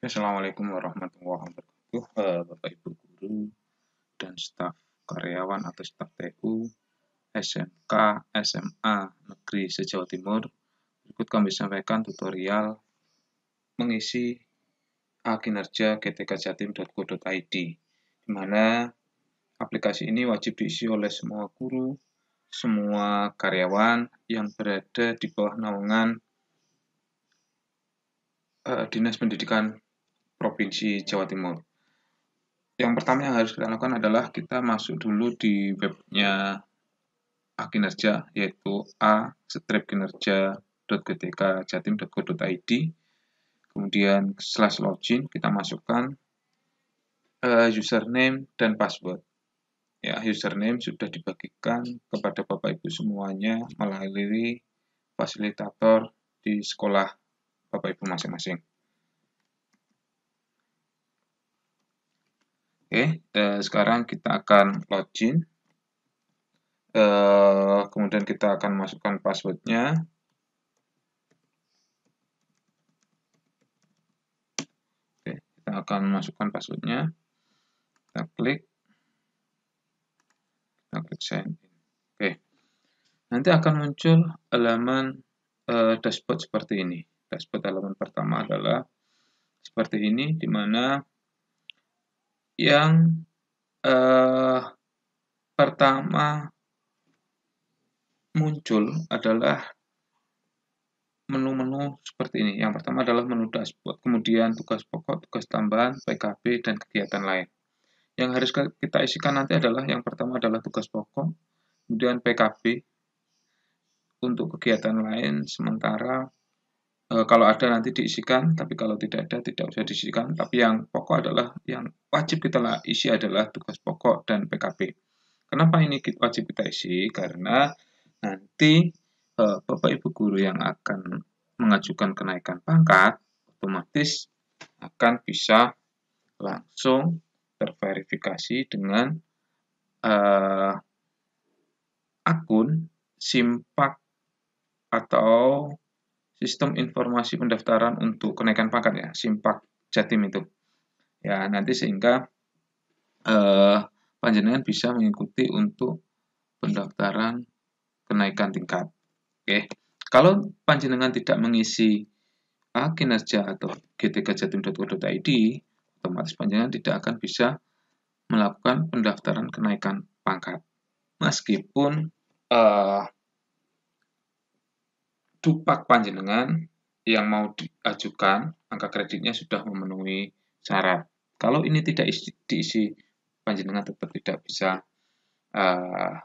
Assalamualaikum warahmatullahi wabarakatuh, Bapak Ibu guru dan staf karyawan atau staf TU SMK SMA Negeri se-Jawa Timur. Berikut kami sampaikan tutorial mengisi kinerja gtkjatim.go.id, di mana aplikasi ini wajib diisi oleh semua guru, semua karyawan yang berada di bawah naungan Dinas Pendidikan Provinsi Jawa Timur. Yang pertama yang harus kita lakukan adalah kita masuk dulu di webnya kinerja, yaitu a-kinerja.gtkjatim.go.id. Kemudian /login kita masukkan username dan password. Ya, username sudah dibagikan kepada Bapak Ibu semuanya melalui fasilitator di sekolah Bapak Ibu masing-masing. Oke, sekarang kita akan login. Kemudian kita akan masukkan passwordnya. Oke, kita akan masukkan passwordnya. Kita klik sign in. Oke, nanti akan muncul halaman dashboard seperti ini. Dashboard halaman pertama adalah seperti ini, di mana yang pertama muncul adalah menu-menu seperti ini. Yang pertama adalah menu dashboard, kemudian tugas pokok, tugas tambahan, PKB, dan kegiatan lain. Yang harus kita isikan nanti adalah yang pertama adalah tugas pokok, kemudian PKB. Untuk kegiatan lain sementara kalau ada nanti diisikan, tapi kalau tidak ada tidak usah diisikan. Tapi yang pokok adalah yang wajib kita isi adalah tugas pokok dan PKB. Kenapa ini wajib kita isi? Karena nanti Bapak Ibu guru yang akan mengajukan kenaikan pangkat otomatis akan bisa langsung terverifikasi dengan akun Simpak atau Sistem Informasi Pendaftaran untuk Kenaikan Pangkat, ya, Simpak Jatim itu. Ya, nanti sehingga panjenengan bisa mengikuti untuk pendaftaran kenaikan tingkat. Oke, kalau panjenengan tidak mengisi kinerja atau gtkjatim.go.id, otomatis panjenengan tidak akan bisa melakukan pendaftaran kenaikan pangkat. Meskipun dupak panjenengan yang mau diajukan, angka kreditnya sudah memenuhi syarat. Kalau ini tidak diisi, panjenengan tetap tidak bisa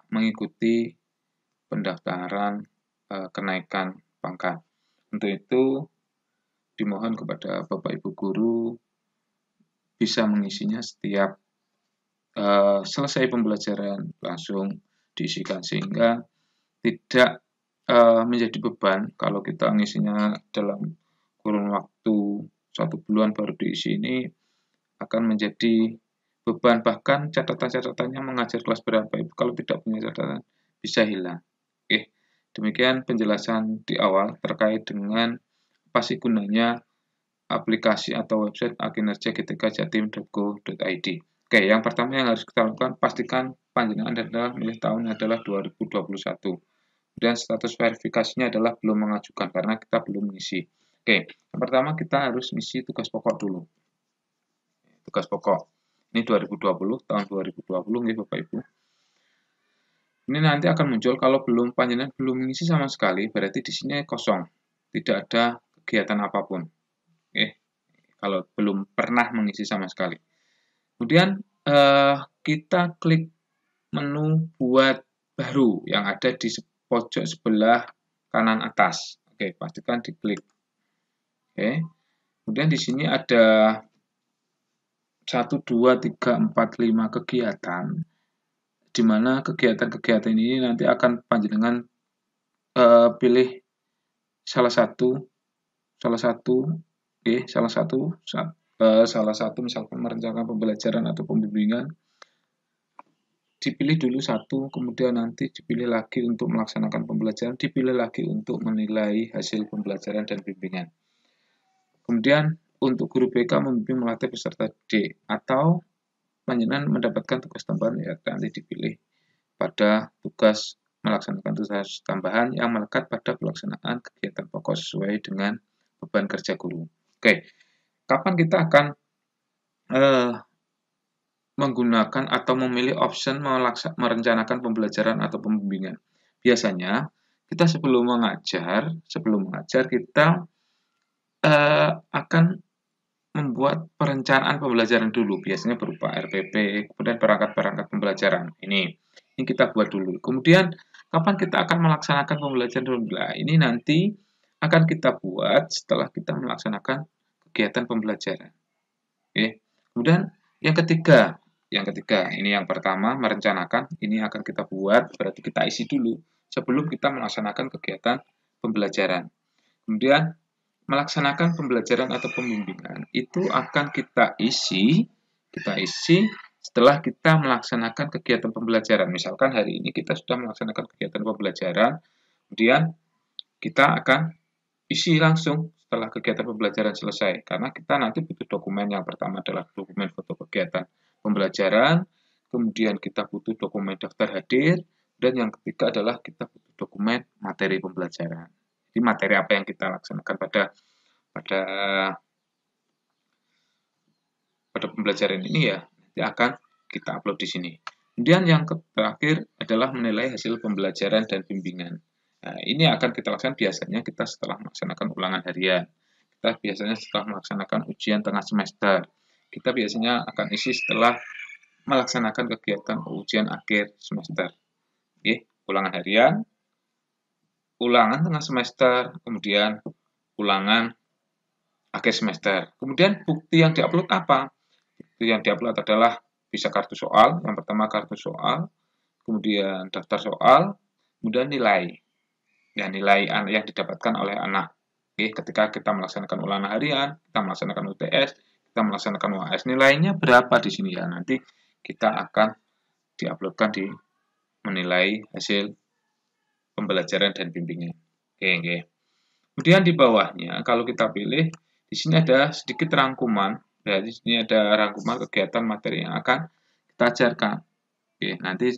mengikuti pendaftaran kenaikan pangkat. Untuk itu, dimohon kepada Bapak Ibu guru bisa mengisinya setiap selesai pembelajaran langsung diisikan, sehingga tidak menjadi beban kalau kita ngisinya dalam kurun waktu 1 bulan baru diisi. Ini akan menjadi beban, bahkan catatan-catatannya mengajar kelas berapa Ibu kalau tidak punya catatan bisa hilang. Oke, demikian penjelasan di awal terkait dengan apa sih gunanya aplikasi atau website kinerja gtkjatim.go.id. Oke, yang pertama yang harus kita lakukan, pastikan panjenengan adalah milih tahun adalah 2021. Dan status verifikasinya adalah belum mengajukan karena kita belum mengisi. Oke, yang pertama kita harus mengisi tugas pokok dulu. Tugas pokok ini 2020, tahun 2020 nih Bapak Ibu. Ini nanti akan muncul kalau panjenengan belum mengisi sama sekali, berarti di sini kosong, tidak ada kegiatan apapun. Oke, kalau belum pernah mengisi sama sekali. Kemudian kita klik menu buat baru yang ada di pojok sebelah kanan atas. Oke, pastikan diklik. Oke. Kemudian di sini ada 1, 2, 3, 4, 5 kegiatan, di mana kegiatan-kegiatan ini nanti akan panjenengan pilih salah satu, misalkan merencanakan pembelajaran atau pembimbingan. Dipilih dulu satu, kemudian nanti dipilih lagi untuk melaksanakan pembelajaran, dipilih lagi untuk menilai hasil pembelajaran dan bimbingan. Kemudian untuk guru BK membimbing melatih peserta D, atau panjenengan mendapatkan tugas tambahan ya nanti dipilih pada tugas melaksanakan tugas tambahan yang melekat pada pelaksanaan kegiatan pokok sesuai dengan beban kerja guru. Oke, kapan kita akan menggunakan atau memilih option merencanakan pembelajaran atau pembimbingan? Biasanya kita sebelum mengajar kita akan membuat perencanaan pembelajaran dulu, biasanya berupa RPP, kemudian perangkat-perangkat pembelajaran. Ini kita buat dulu. Kemudian kapan kita akan melaksanakan pembelajaran dulu? Nah, ini nanti akan kita buat setelah kita melaksanakan kegiatan pembelajaran. Oke. Kemudian yang ketiga, ini yang pertama merencanakan, ini akan kita buat, berarti kita isi dulu sebelum kita melaksanakan kegiatan pembelajaran. Kemudian melaksanakan pembelajaran atau pembimbingan itu akan kita isi setelah kita melaksanakan kegiatan pembelajaran. Misalkan hari ini kita sudah melaksanakan kegiatan pembelajaran, kemudian kita akan isi langsung setelah kegiatan pembelajaran selesai, karena kita nanti butuh dokumen. Yang pertama adalah dokumen foto kegiatan pembelajaran, kemudian kita butuh dokumen daftar hadir, dan yang ketiga adalah kita butuh dokumen materi pembelajaran. Jadi materi apa yang kita laksanakan pada pembelajaran ini ya nanti akan kita upload di sini. Kemudian yang terakhir adalah menilai hasil pembelajaran dan bimbingan. Nah, ini akan kita laksanakan biasanya kita setelah melaksanakan ulangan harian. Kita biasanya setelah melaksanakan ujian tengah semester. Kita biasanya akan isi setelah melaksanakan kegiatan ujian akhir semester. Oke, ulangan harian, ulangan tengah semester, kemudian ulangan akhir semester. Kemudian bukti yang diupload apa? Bukti yang diupload adalah bisa kartu soal, yang pertama kartu soal, kemudian daftar soal, kemudian nilai. Ya, nilai yang didapatkan oleh anak. Oke, ketika kita melaksanakan ulangan harian, kita melaksanakan UTS, kita melaksanakan UAS, nilainya berapa di sini ya? Nanti kita akan diuploadkan di menilai hasil pembelajaran dan bimbingan. Oke. Kemudian di bawahnya, kalau kita pilih, di sini ada sedikit rangkuman. Ya, di sini ada rangkuman kegiatan materi yang akan kita ajarkan. Oke, nanti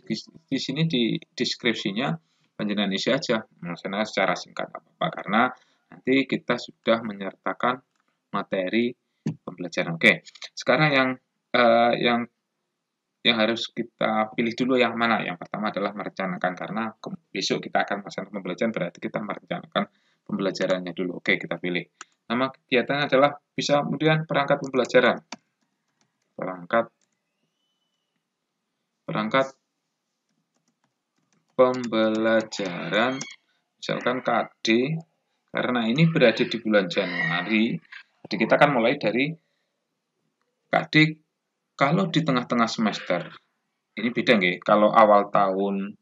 di sini di deskripsinya panjenengan isi aja, melaksanakan secara singkat apa-apa, karena nanti kita sudah menyertakan materi pembelajaran. Oke, sekarang yang harus kita pilih dulu yang mana? Yang pertama adalah merencanakan, karena besok kita akan melaksanakan pembelajaran, berarti kita merencanakan pembelajarannya dulu. Oke, kita pilih. Nama kegiatannya adalah bisa kemudian perangkat pembelajaran. Perangkat pembelajaran, misalkan KD, karena ini berada di bulan Januari, jadi kita akan mulai dari KD. Kalau di tengah-tengah semester, ini beda nggih. Kalau awal tahun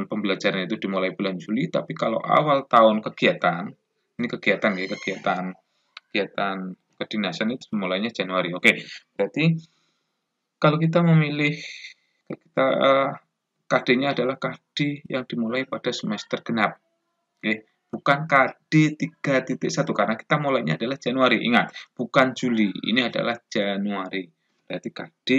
pembelajaran itu dimulai bulan Juli, tapi kalau awal tahun kegiatan, ini kegiatan kedinasan itu mulainya Januari. Oke, berarti kalau kita memilih KD-nya adalah KD yang dimulai pada semester genap. Oke, bukan KD 3.1 karena kita mulainya adalah Januari. Ingat, bukan Juli, ini adalah Januari. Berarti KD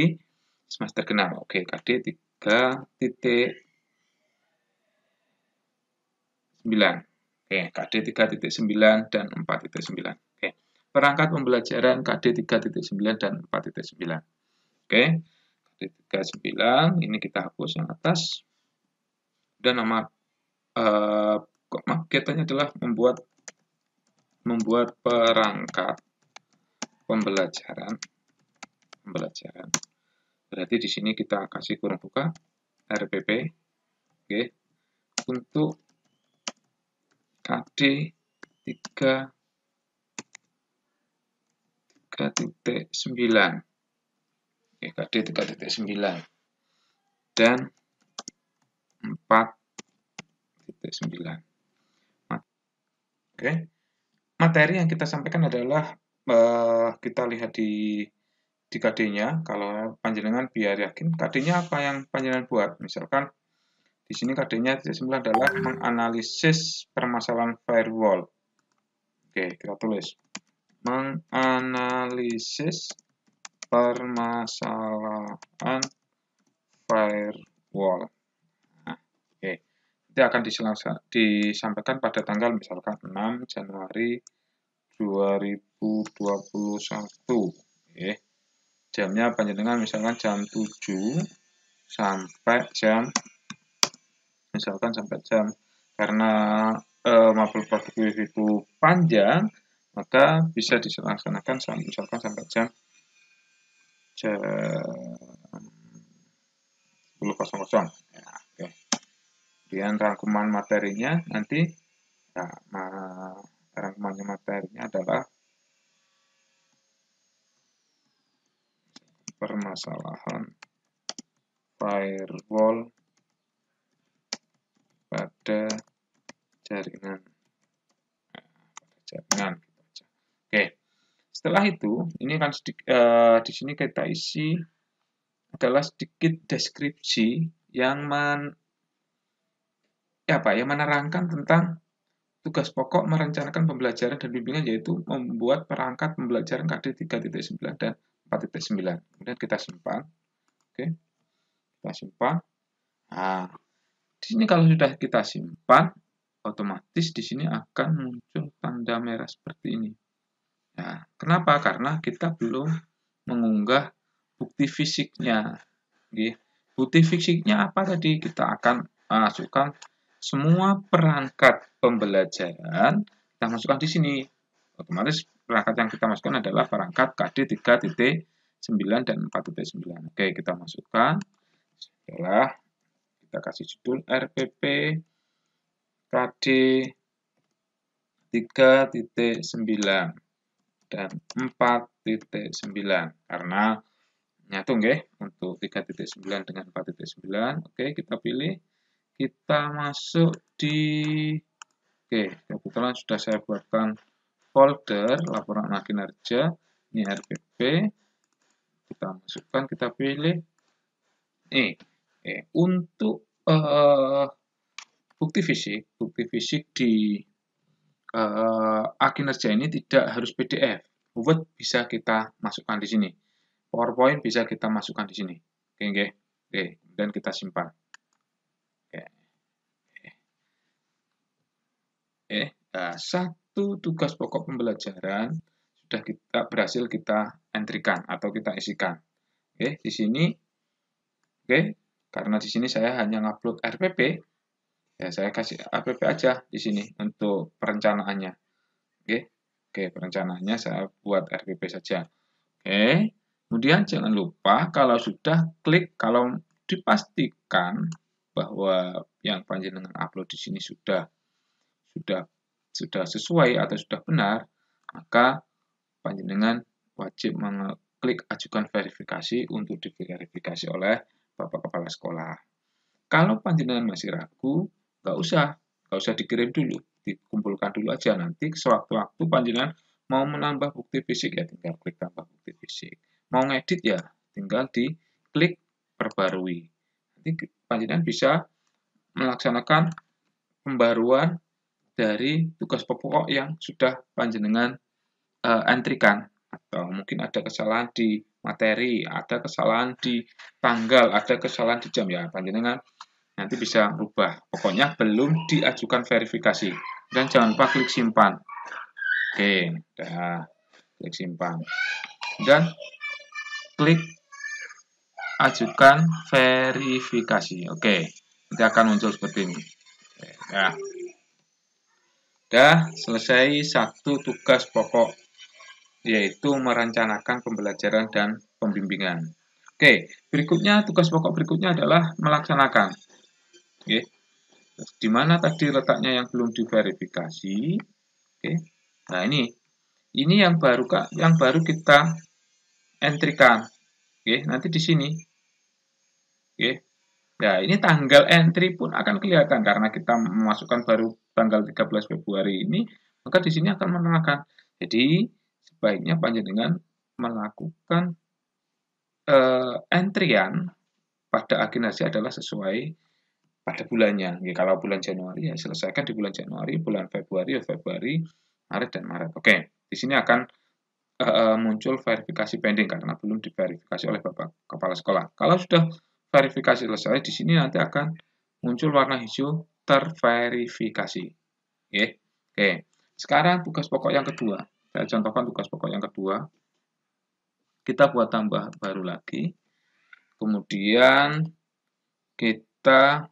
semester genap. Oke, KD 3.9. Oke, KD 3.9 dan 4.9. Oke. Perangkat pembelajaran KD 3.9 dan 4.9. Oke. KD 3.9 ini kita hapus yang atas. Dan nama kegiatannya adalah membuat perangkat pembelajaran. Berarti di sini kita kasih kurung buka RPP. Oke. Untuk KD 3.9. Oke, KD 3.9 dan 4.9. Oke. Materi yang kita sampaikan adalah kita lihat di KD-nya. Kalau panjenengan biar yakin KD-nya apa yang panjenengan buat. Misalkan di sini KD-nya 9 adalah menganalisis permasalahan firewall. Oke, kita tulis menganalisis permasalahan firewall. Nah, oke. Itu akan disampaikan pada tanggal misalkan 6 Januari 2021. Oke. Jamnya panjenengan misalkan jam 7 sampai jam karena mapel produktif itu panjang, maka bisa dilaksanakan misalkan sampai jam 10.00. Ya, oke. Kemudian rangkuman materinya nanti, rangkuman materinya adalah permasalahan firewall pada jaringan. Oke. Setelah itu, ini kan di sini kita isi adalah sedikit deskripsi yang menerangkan tentang tugas pokok merencanakan pembelajaran dan bimbingan, yaitu membuat perangkat pembelajaran KD 3.9 dan 4.9. Kemudian kita simpan. Oke. Kita simpan. Nah, di sini kalau sudah kita simpan, otomatis di sini akan muncul tanda merah seperti ini. Nah, kenapa? Karena kita belum mengunggah bukti fisiknya. Bukti fisiknya apa tadi? Kita akan masukkan semua perangkat pembelajaran, kita masukkan di sini. Otomatis perangkat yang kita masukkan adalah perangkat KD 3.9 dan 4.9. Oke, kita masukkan. Setelah kita kasih judul RPP KD 3.9 dan 4.9 karena nyatu nggih untuk 3.9 dengan 4.9. Oke, kita pilih. Kita masuk di kebetulan sudah saya buatkan folder laporan kinerja. Ini RPP. Kita masukkan, kita pilih. Untuk bukti fisik di kinerja ini tidak harus PDF. Word bisa kita masukkan di sini. PowerPoint bisa kita masukkan di sini. Oke, dan kita simpan. Satu tugas pokok pembelajaran sudah berhasil kita entrikan atau kita isikan. Oke, di sini. Karena di sini saya hanya ngupload RPP, ya saya kasih RPP aja di sini untuk perencanaannya. Oke, perencanaannya saya buat RPP saja. Oke, kemudian jangan lupa kalau sudah klik, kalau dipastikan bahwa yang panjenengan upload di sini sudah sesuai atau sudah benar, maka panjenengan wajib mengklik ajukan verifikasi untuk diverifikasi oleh Bapak Kepala Sekolah. Kalau panjenengan masih ragu, nggak usah dikirim dulu, dikumpulkan dulu aja. Nanti sewaktu-waktu panjenengan mau menambah bukti fisik ya tinggal klik tambah bukti fisik. Mau ngedit ya tinggal diklik perbarui. Nanti panjenengan bisa melaksanakan pembaruan dari tugas pokok yang sudah panjenengan entrikan, atau mungkin ada kesalahan di materi, ada kesalahan di tanggal, ada kesalahan di jam, ya panjenengan nanti bisa rubah. Pokoknya belum diajukan verifikasi. Dan jangan lupa klik simpan. Oke, udah klik simpan. Dan klik ajukan verifikasi. Oke, nanti akan muncul seperti ini. Nah, sudah selesai satu tugas pokok, yaitu merencanakan pembelajaran dan pembimbingan. Oke, berikutnya tugas pokok berikutnya adalah melaksanakan. Oke, di mana tadi letaknya yang belum diverifikasi? Oke, nah ini yang baru kita entrikan. Oke, nanti di sini. Oke, nah ini tanggal entry pun akan kelihatan karena kita memasukkan baru tanggal 13 Februari ini, maka di sini akan menerangkan. Jadi sebaiknya panjenengan melakukan entrian pada kinerja adalah sesuai pada bulannya. Kalau bulan Januari ya selesaikan di bulan Januari, bulan Februari ya Februari, Maret dan Maret. Oke, di sini akan muncul verifikasi pending karena belum diverifikasi oleh Bapak Kepala Sekolah. Kalau sudah verifikasi selesai, di sini nanti akan muncul warna hijau terverifikasi. Oke. Sekarang tugas pokok yang kedua. Saya contohkan tugas pokok yang kedua. Kita buat tambah baru lagi. Kemudian kita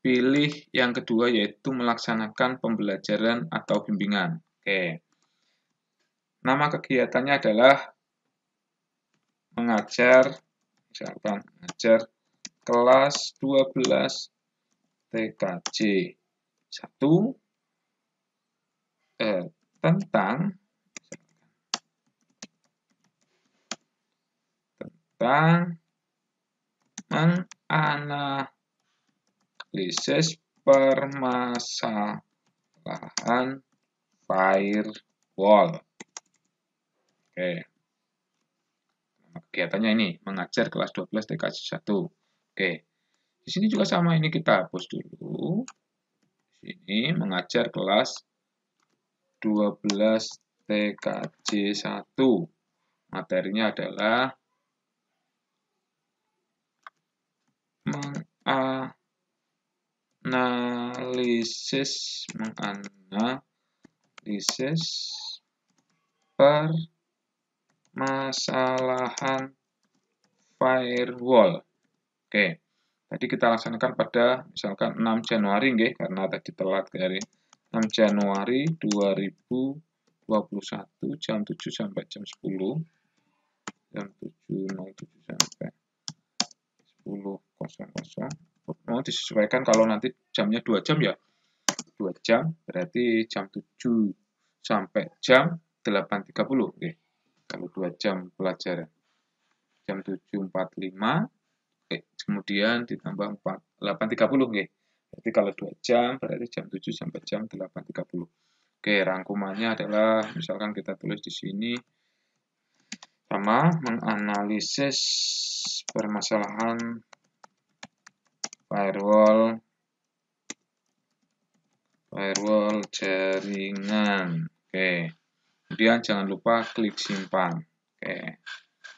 pilih yang kedua yaitu melaksanakan pembelajaran atau bimbingan. Oke. Nama kegiatannya adalah mengajar, misalkan mengajar kelas 12 TKJ 1 tentang menganalisis permasalahan firewall. Oke. Kegiatannya ini mengajar kelas 12 TKJ 1. Oke. Di sini juga sama, ini kita hapus dulu. Di sini mengajar kelas 12 TKJ 1. Materinya adalah menganalisis permasalahan firewall. Oke. Tadi kita laksanakan pada misalkan 6 Januari nggih, karena tadi telat dari 6 Januari 2021 jam 7 sampai jam 10. Jam 7.07 sampai 10.00. Mau disesuaikan kalau nanti jamnya 2 jam ya. 2 jam berarti jam 7 sampai jam 8.30. Oke. Kalau 2 jam pelajaran. Jam 7.45. Oke, kemudian ditambah 8.30 nggih. Berarti kalau 2 jam berarti jam 7 sampai jam 8.30. Oke, rangkumannya adalah misalkan kita tulis di sini sama menganalisis permasalahan firewall jaringan. Oke. Kemudian jangan lupa klik simpan. Oke.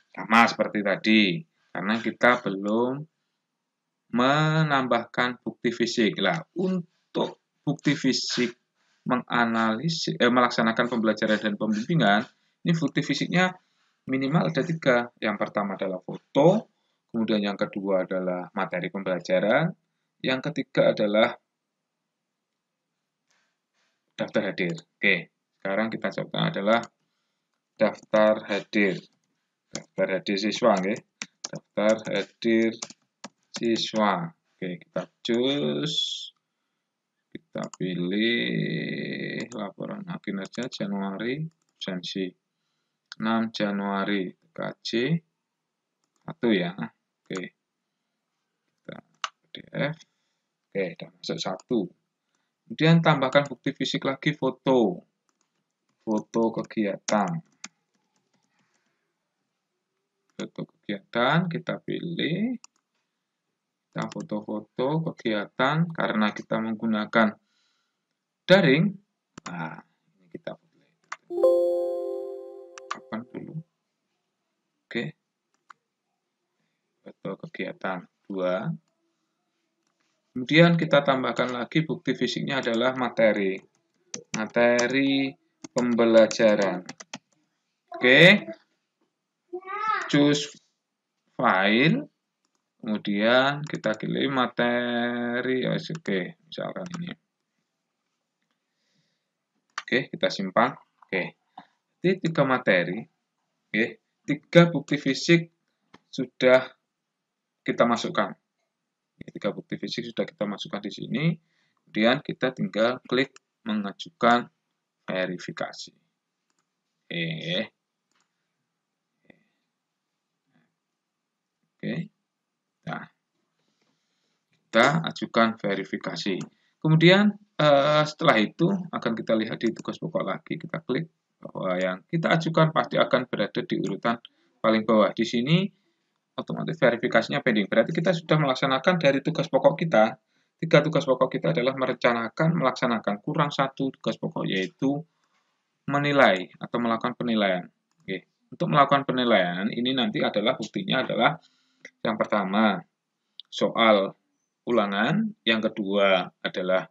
Sama seperti tadi. Karena kita belum menambahkan bukti fisik. Lah, untuk bukti fisik melaksanakan pembelajaran dan pembimbingan, ini bukti fisiknya minimal ada 3. Yang pertama adalah foto, kemudian yang kedua adalah materi pembelajaran, yang ketiga adalah daftar hadir. Oke, sekarang kita coba adalah daftar hadir. Daftar hadir siswa, oke. Daftar hadir siswa. Oke, kita cus. Kita pilih laporan kinerja Januari absensi 6 Januari TKJ 1 ya. Oke. Kita PDF. Oke, sudah masuk 1. Kemudian tambahkan bukti fisik lagi foto. Foto kegiatan. Foto kegiatan kita pilih. Kita foto-foto kegiatan karena kita menggunakan daring. Nah, ini kita pilih. Kapan dulu? Oke. Foto kegiatan 2. Kemudian kita tambahkan lagi bukti fisiknya adalah materi. Materi pembelajaran. Oke. Choose file. Kemudian kita pilih materi. Oke, misalkan ini. Oke, kita simpan. Oke. Jadi 3 materi. Oke. 3 bukti fisik sudah kita masukkan. 3 bukti fisik sudah kita masukkan di sini. Kemudian kita tinggal klik mengajukan verifikasi. Oke. Nah, kita ajukan verifikasi. Kemudian setelah itu akan kita lihat di tugas pokok lagi. Kita klik bahwa yang kita ajukan pasti akan berada di urutan paling bawah. Di sini otomatis verifikasinya pending. Berarti kita sudah melaksanakan dari tugas pokok kita. 3 tugas pokok kita adalah melaksanakan kurang 1 tugas pokok, yaitu menilai atau melakukan penilaian. Oke. Untuk melakukan penilaian ini nanti adalah buktinya adalah yang pertama soal ulangan, yang kedua adalah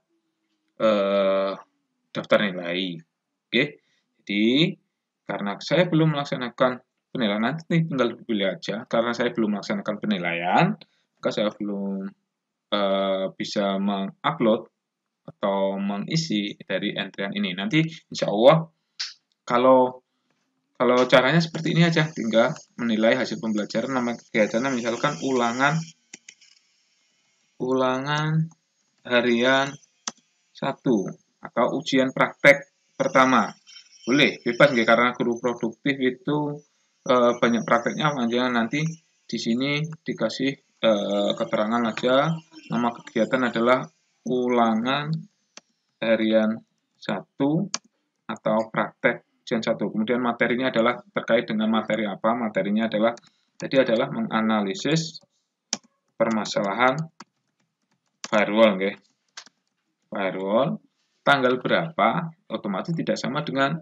daftar nilai. Oke. Jadi karena saya belum melaksanakan penilaian, nanti tinggal dipilih aja. Karena saya belum melaksanakan penilaian, maka saya belum bisa mengupload atau mengisi dari entrian ini. Nanti insya Allah kalau caranya seperti ini aja, tinggal menilai hasil pembelajaran, nama kegiatannya misalkan ulangan harian 1 atau ujian praktek pertama. Boleh, bebas nggih, karena guru produktif itu banyak prakteknya, makanya nanti di sini dikasih keterangan aja, nama kegiatan adalah ulangan harian 1 atau praktek ujian 1. Kemudian materinya adalah terkait dengan materi apa? Materinya adalah menganalisis permasalahan firewall, nggih. Firewall tanggal berapa otomatis tidak sama dengan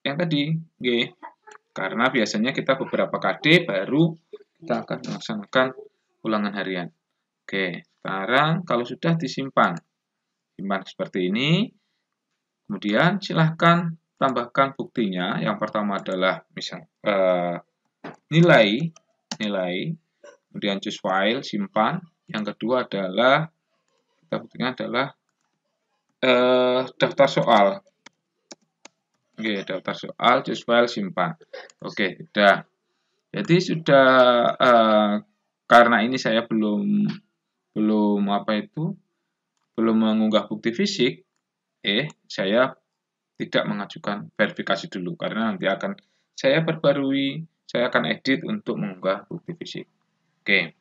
yang tadi, nggih. Karena biasanya kita beberapa KD baru kita akan melaksanakan ulangan harian. Oke, sekarang kalau sudah disimpan, simpan seperti ini. Kemudian silahkan tambahkan buktinya. Yang pertama adalah misal nilai, kemudian choose file, simpan. Yang kedua adalah buktinya adalah daftar soal. Oke, daftar soal, choose file, simpan. Oke, sudah. Jadi sudah karena ini saya belum mengunggah bukti fisik, saya tidak mengajukan verifikasi dulu karena nanti akan saya perbarui, saya akan edit untuk mengunggah bukti fisik. Oke,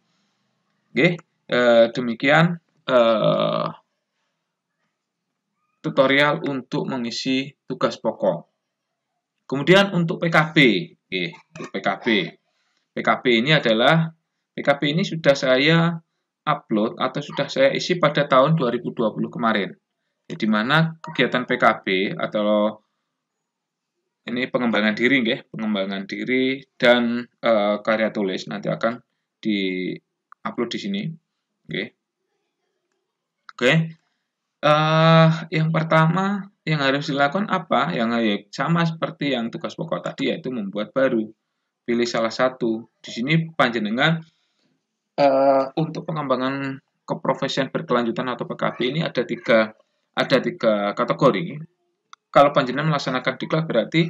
demikian tutorial untuk mengisi tugas pokok. Kemudian untuk PKB, PKB ini sudah saya upload atau sudah saya isi pada tahun 2020 kemarin. Di mana kegiatan PKB atau ini pengembangan diri dan karya tulis nanti akan di-upload di sini. Yang pertama yang harus dilakukan apa? Yang sama seperti yang tugas pokok tadi, yaitu membuat baru. Pilih salah satu. Di sini panjenengan untuk pengembangan keprofesian berkelanjutan atau PKB ini ada tiga kategori. Kalau panjenengan melaksanakan diklat berarti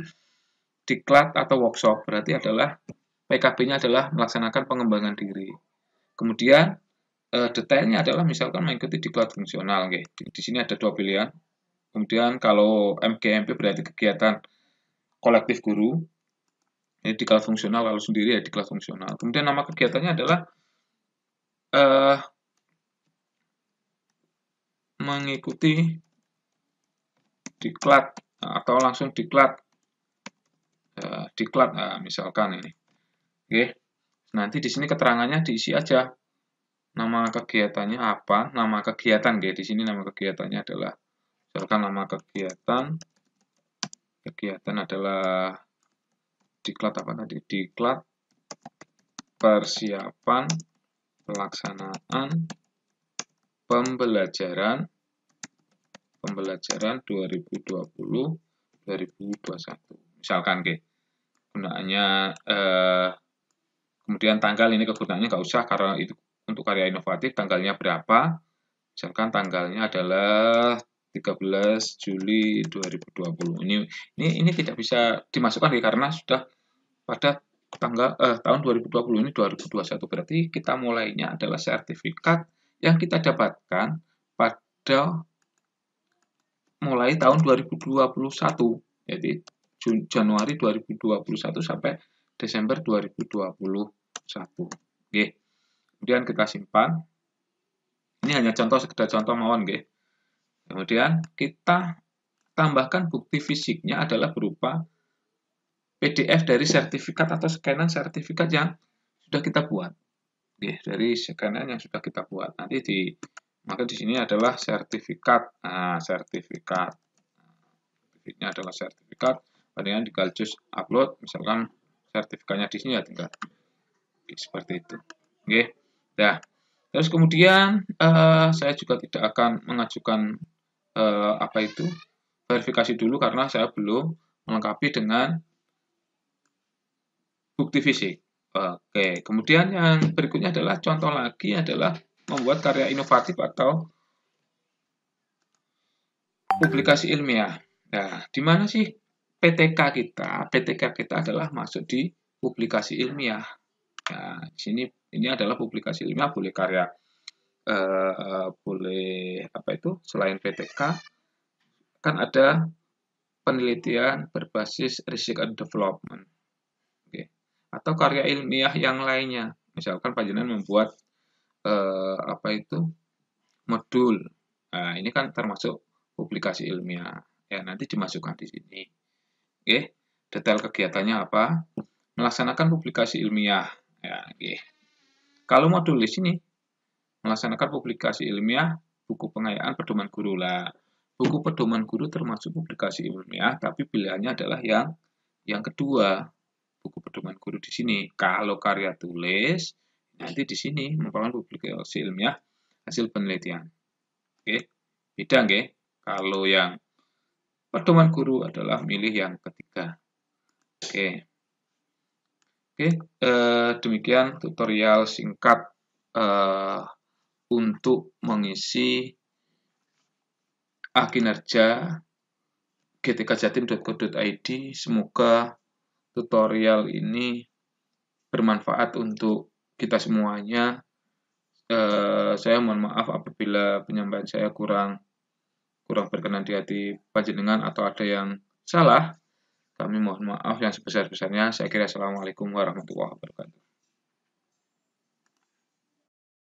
diklat atau workshop berarti adalah PKB-nya adalah melaksanakan pengembangan diri. Kemudian detailnya adalah misalkan mengikuti diklat fungsional. Di sini ada dua pilihan. Kemudian kalau MGMP berarti kegiatan kolektif guru. Ini diklat fungsional, kalau sendiri ya diklat fungsional. Kemudian nama kegiatannya adalah mengikuti diklat atau langsung diklat. Misalkan ini. Nanti di sini keterangannya diisi aja. Nama kegiatannya apa? Nama kegiatan, di sini nama kegiatannya adalah misalkan nama kegiatan adalah diklat apa tadi? Diklat persiapan pelaksanaan pembelajaran 2020-2021. Misalkan gunaannya kemudian tanggal ini kegunaannya nggak usah karena itu untuk karya inovatif tanggalnya berapa? Misalkan tanggalnya adalah 13 Juli 2020. Ini tidak bisa dimasukkan karena sudah pada tanggal tahun 2020 ini 2021. Berarti kita mulainya adalah sertifikat yang kita dapatkan pada mulai tahun 2021. Jadi Januari 2021 sampai Desember 2021. Kemudian kita simpan. Ini hanya contoh, sekedar contoh mawon, Kemudian kita tambahkan bukti fisiknya adalah berupa PDF dari sertifikat atau scanan sertifikat yang sudah kita buat. Dari scanan yang sudah kita buat. Maka di sini adalah sertifikat. Sertifikatnya adalah sertifikat Palingan tinggal just upload, misalkan sertifikatnya di sini ya tinggal seperti itu. Oke. Nah, terus kemudian saya juga tidak akan mengajukan apa itu verifikasi dulu karena saya belum melengkapi dengan bukti fisik. Oke, kemudian yang berikutnya adalah contoh lagi adalah membuat karya inovatif atau publikasi ilmiah. Nah, di mana sih PTK kita? PTK kita adalah masuk di publikasi ilmiah. Nah, di sini ini adalah publikasi ilmiah, boleh karya, boleh apa itu? Selain PTK, kan ada penelitian berbasis research and development. Oke. Atau karya ilmiah yang lainnya. Misalkan panjenengan membuat apa itu? Modul. Nah, ini kan termasuk publikasi ilmiah. Ya, nanti dimasukkan di sini. Oke. Detail kegiatannya apa? Melaksanakan publikasi ilmiah. Ya, oke. Kalau modul di sini melaksanakan publikasi ilmiah, buku pengayaan pedoman guru lah. Buku pedoman guru termasuk publikasi ilmiah, tapi pilihannya adalah yang kedua, buku pedoman guru di sini. Kalau karya tulis, nanti di sini merupakan publikasi ilmiah hasil penelitian. Oke, beda nggih. Kalau yang pedoman guru adalah milih yang ketiga. Oke. Oke, demikian tutorial singkat untuk mengisi kinerja gtkjatim.co.id. Semoga tutorial ini bermanfaat untuk kita semuanya. Saya mohon maaf apabila penyampaian saya kurang berkenan di hati panjenengan atau ada yang salah. Kami mohon maaf yang sebesar-besarnya. Saya kira assalamualaikum warahmatullahi wabarakatuh.